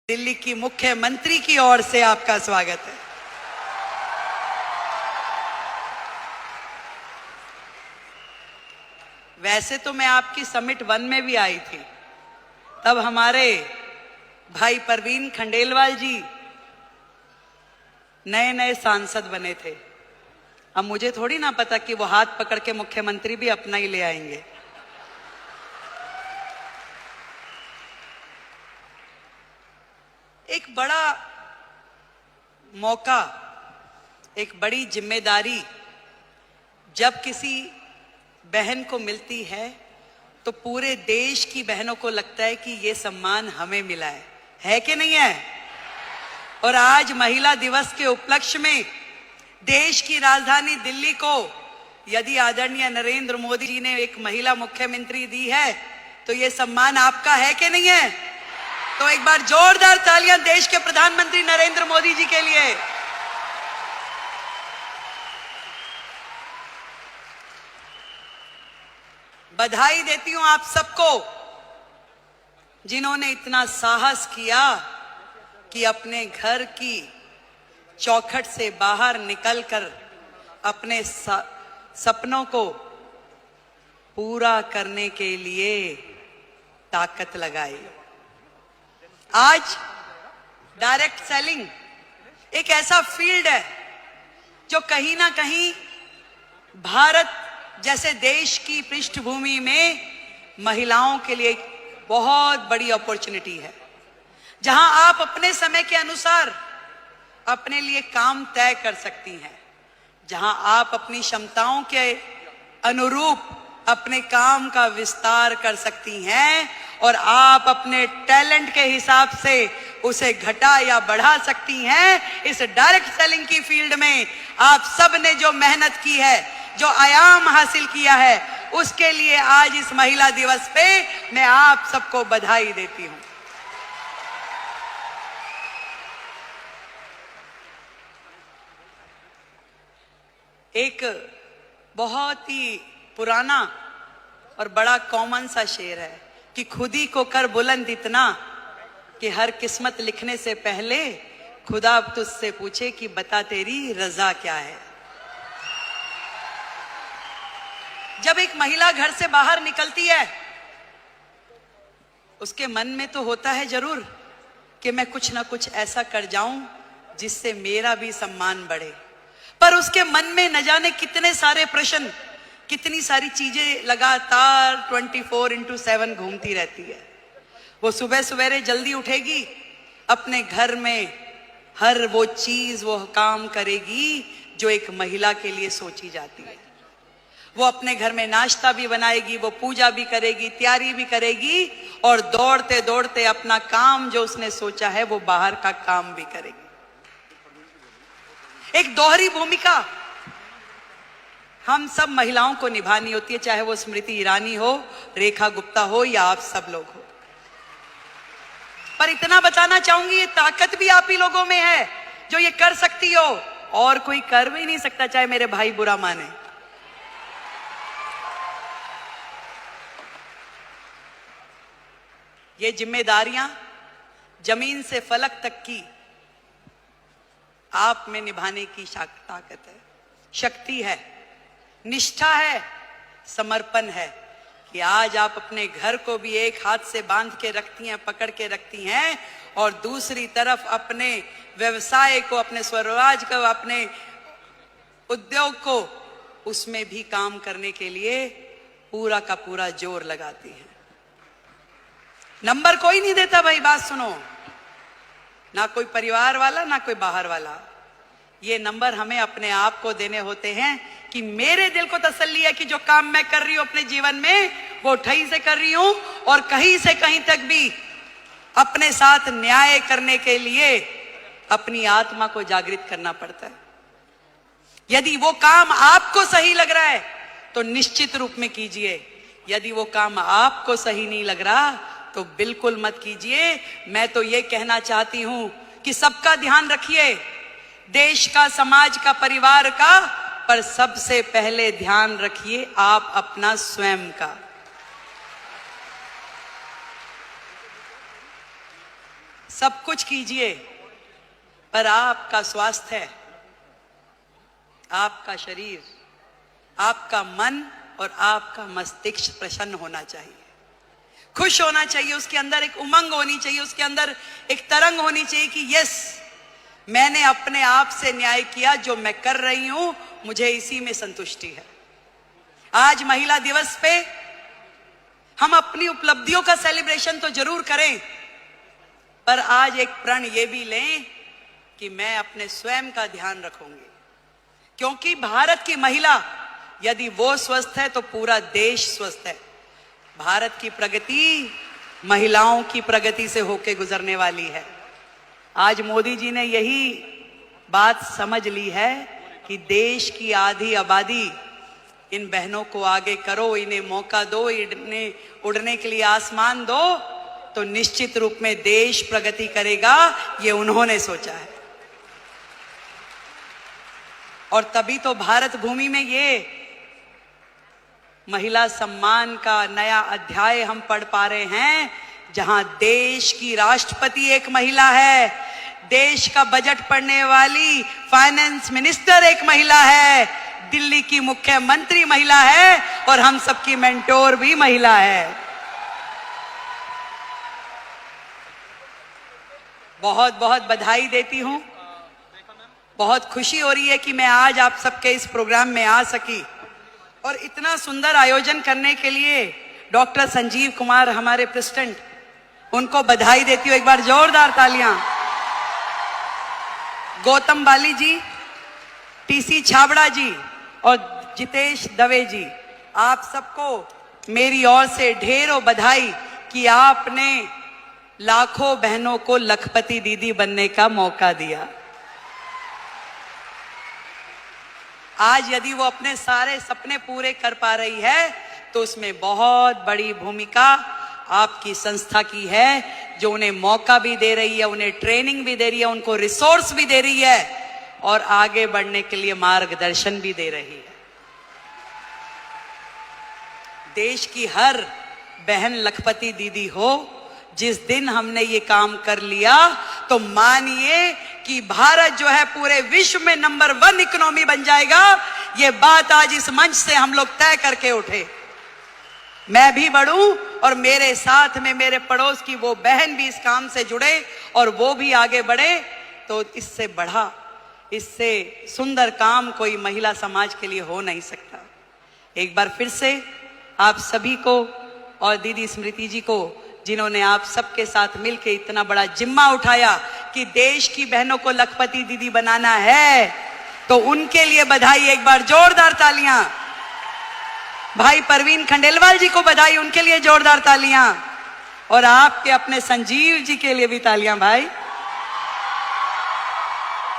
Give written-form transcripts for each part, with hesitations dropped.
दिल्ली की मुख्यमंत्री की ओर से आपका स्वागत है। वैसे तो मैं आपकी समिट 1 में भी आई थी, तब हमारे भाई परवीन खंडेलवाल जी नए नए सांसद बने थे। अब मुझे थोड़ी ना पता कि वो हाथ पकड़ के मुख्यमंत्री भी अपना ही ले आएंगे। एक बड़ा मौका, एक बड़ी जिम्मेदारी जब किसी बहन को मिलती है तो पूरे देश की बहनों को लगता है कि ये सम्मान हमें मिला है कि नहीं है? और आज महिला दिवस के उपलक्ष्य में देश की राजधानी दिल्ली को यदि आदरणीय नरेंद्र मोदी जी ने एक महिला मुख्यमंत्री दी है तो ये सम्मान आपका है कि नहीं है? तो एक बार जोरदार तालियां देश के प्रधानमंत्री नरेंद्र मोदी जी के लिए। बधाई देती हूं आप सबको जिन्होंने इतना साहस किया कि अपने घर की चौखट से बाहर निकलकर अपने सपनों को पूरा करने के लिए ताकत लगाई। आज डायरेक्ट सेलिंग एक ऐसा फील्ड है जो कहीं ना कहीं भारत जैसे देश की पृष्ठभूमि में महिलाओं के लिए बहुत बड़ी अपॉर्चुनिटी है, जहां आप अपने समय के अनुसार अपने लिए काम तय कर सकती हैं, जहां आप अपनी क्षमताओं के अनुरूप अपने काम का विस्तार कर सकती हैं और आप अपने टैलेंट के हिसाब से उसे घटा या बढ़ा सकती हैं। इस डायरेक्ट सेलिंग की फील्ड में आप सब ने जो मेहनत की है, जो आयाम हासिल किया है, उसके लिए आज इस महिला दिवस पे मैं आप सबको बधाई देती हूं। एक बहुत ही पुराना और बड़ा कॉमन सा शेर है कि खुदी को कर बुलंद इतना कि हर किस्मत लिखने से पहले खुदा तुझसे पूछे कि बता तेरी रजा क्या है। जब एक महिला घर से बाहर निकलती है उसके मन में तो होता है जरूर कि मैं कुछ ना कुछ ऐसा कर जाऊं जिससे मेरा भी सम्मान बढ़े, पर उसके मन में न जाने कितने सारे प्रश्न, कितनी सारी चीजें लगातार 24/7 घूमती रहती है। वो सुबह सवेरे जल्दी उठेगी, अपने घर में हर वो चीज वो काम करेगी जो एक महिला के लिए सोची जाती है। वो अपने घर में नाश्ता भी बनाएगी, वो पूजा भी करेगी, तैयारी भी करेगी और दौड़ते दौड़ते अपना काम जो उसने सोचा है वो बाहर का काम भी करेगी। एक दोहरी भूमिका हम सब महिलाओं को निभानी होती है, चाहे वो स्मृति ईरानी हो, रेखा गुप्ता हो या आप सब लोग हो। पर इतना बताना चाहूंगी, ये ताकत भी आप ही लोगों में है जो ये कर सकती हो, और कोई कर भी नहीं सकता, चाहे मेरे भाई बुरा माने। ये जिम्मेदारियां जमीन से फलक तक की आप में निभाने की ताकत है, शक्ति है, निष्ठा है, समर्पण है कि आज आप अपने घर को भी एक हाथ से बांध के रखती हैं, पकड़ के रखती हैं, और दूसरी तरफ अपने व्यवसाय को, अपने स्वरोजगार को, अपने उद्योग को, उसमें भी काम करने के लिए पूरा का पूरा जोर लगाती हैं। नंबर कोई नहीं देता भाई, बात सुनो, ना कोई परिवार वाला ना कोई बाहर वाला। ये नंबर हमें अपने आप को देने होते हैं कि मेरे दिल को तसल्ली है कि जो काम मैं कर रही हूं अपने जीवन में वो ठही से कर रही हूं, और कहीं से कहीं तक भी अपने साथ न्याय करने के लिए अपनी आत्मा को जागृत करना पड़ता है। यदि वो काम आपको सही लग रहा है तो निश्चित रूप में कीजिए, यदि वो काम आपको सही नहीं लग रहा तो बिल्कुल मत कीजिए। मैं तो ये कहना चाहती हूं कि सबका ध्यान रखिए, देश का, समाज का, परिवार का, पर सबसे पहले ध्यान रखिए आप अपना स्वयं का। सब कुछ कीजिए, पर आपका स्वास्थ्य, आपका शरीर, आपका मन और आपका मस्तिष्क प्रसन्न होना चाहिए, खुश होना चाहिए, उसके अंदर एक उमंग होनी चाहिए, उसके अंदर एक तरंग होनी चाहिए कि यस, मैंने अपने आप से न्याय किया, जो मैं कर रही हूं मुझे इसी में संतुष्टि है। आज महिला दिवस पे हम अपनी उपलब्धियों का सेलिब्रेशन तो जरूर करें, पर आज एक प्रण ये भी लें कि मैं अपने स्वयं का ध्यान रखूंगी, क्योंकि भारत की महिला यदि वो स्वस्थ है तो पूरा देश स्वस्थ है। भारत की प्रगति महिलाओं की प्रगति से होकर गुजरने वाली है। आज मोदी जी ने यही बात समझ ली है कि देश की आधी आबादी, इन बहनों को आगे करो, इन्हें मौका दो, इन्हें उड़ने के लिए आसमान दो, तो निश्चित रूप में देश प्रगति करेगा। ये उन्होंने सोचा है, और तभी तो भारत भूमि में ये महिला सम्मान का नया अध्याय हम पढ़ पा रहे हैं, जहां देश की राष्ट्रपति एक महिला है, देश का बजट पढ़ने वाली फाइनेंस मिनिस्टर एक महिला है, दिल्ली की मुख्यमंत्री महिला है, और हम सबकी मेंटोर भी महिला है। बहुत बहुत बधाई देती हूं। बहुत खुशी हो रही है कि मैं आज आप सबके इस प्रोग्राम में आ सकी, और इतना सुंदर आयोजन करने के लिए डॉक्टर संजीव कुमार हमारे प्रेसिडेंट, उनको बधाई देती हूं। एक बार जोरदार तालियां। गौतम बाली जी, टीसी छाबड़ा जी और जितेश दवे जी, आप सबको मेरी ओर से ढेरों बधाई कि आपने लाखों बहनों को लखपति दीदी बनने का मौका दिया। आज यदि वो अपने सारे सपने पूरे कर पा रही है तो उसमें बहुत बड़ी भूमिका आपकी संस्था की है, जो उन्हें मौका भी दे रही है, उन्हें ट्रेनिंग भी दे रही है, उनको रिसोर्स भी दे रही है, और आगे बढ़ने के लिए मार्गदर्शन भी दे रही है। देश की हर बहन लखपति दीदी हो। जिस दिन हमने ये काम कर लिया तो मानिए कि भारत जो है पूरे विश्व में नंबर 1 इकोनॉमी बन जाएगा। ये बात आज इस मंच से हम लोग तय करके उठे। मैं भी बढ़ूं और मेरे साथ में मेरे पड़ोस की वो बहन भी इस काम से जुड़े और वो भी आगे बढ़े, तो इससे बढ़ा, इससे सुंदर काम कोई महिला समाज के लिए हो नहीं सकता। एक बार फिर से आप सभी को और दीदी स्मृति जी को, जिन्होंने आप सबके साथ मिलकर इतना बड़ा जिम्मा उठाया कि देश की बहनों को लखपति दीदी बनाना है, तो उनके लिए बधाई। एक बार जोरदार तालियां। भाई परवीन खंडेलवाल जी को बधाई, उनके लिए जोरदार तालियां। और आपके अपने संजीव जी के लिए भी तालियां भाई।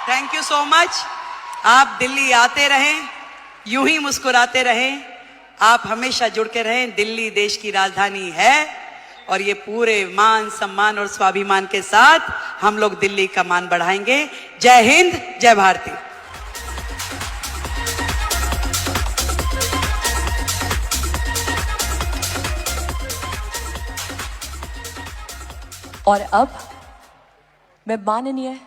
Thank you so much. आप दिल्ली आते रहें, यूं ही मुस्कुराते रहें, आप हमेशा जुड़ के रहें। दिल्ली देश की राजधानी है, और ये पूरे मान सम्मान और स्वाभिमान के साथ हम लोग दिल्ली का मान बढ़ाएंगे। जय हिंद, जय भारती। और अब मैं माननीय